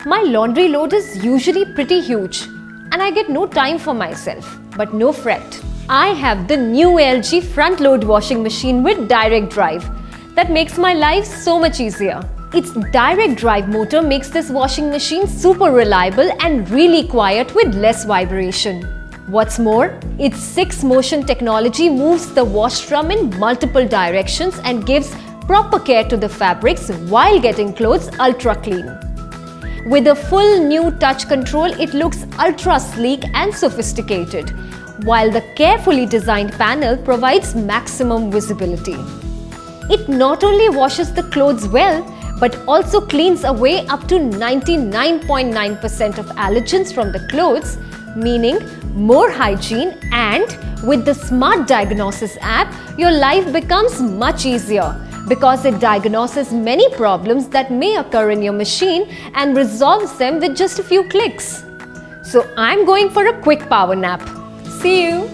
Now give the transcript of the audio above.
My laundry load is usually pretty huge and I get no time for myself. But no fret. I have the new LG front load washing machine with direct drive that makes my life so much easier. Its direct drive motor makes this washing machine super reliable and really quiet with less vibration. What's more, its 6-motion technology moves the wash drum in multiple directions and gives proper care to the fabrics while getting clothes ultra clean. With a full new touch control, it looks ultra sleek and sophisticated, while the carefully designed panel provides maximum visibility. It not only washes the clothes well, but also cleans away up to 99.9% of allergens from the clothes, meaning more hygiene, and with the Smart Diagnosis app, your life becomes much easier because it diagnoses many problems that may occur in your machine and resolves them with just a few clicks. So I'm going for a quick power nap. See you!